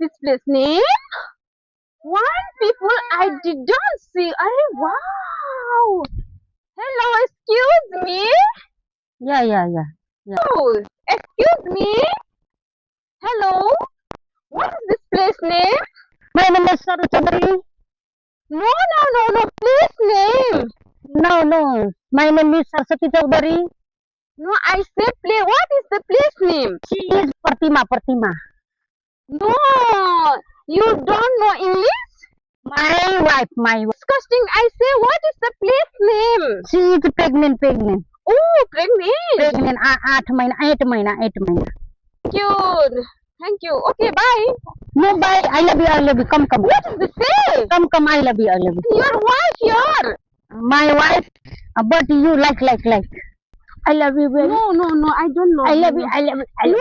this place name? One people I didn't see. Arey, wow. Hello, excuse me. Yeah. Oh, excuse me. Hello. What is this place name? My name is Saru Chaudhary. No. Place name. No. My name is Saraswati Chaudhary. No, I said play. What is the place name? She is Pratima. No, you don't know English? My wife. Disgusting. I say, what is the place name? She is pregnant. Oh, pregnant. 8 महीना. Thank you. Okay, bye. No, bye. I love you. Come. What is the say? Come. I love you. Your wife here. My wife, but you like. I love you very. No. I don't know. I love you. No.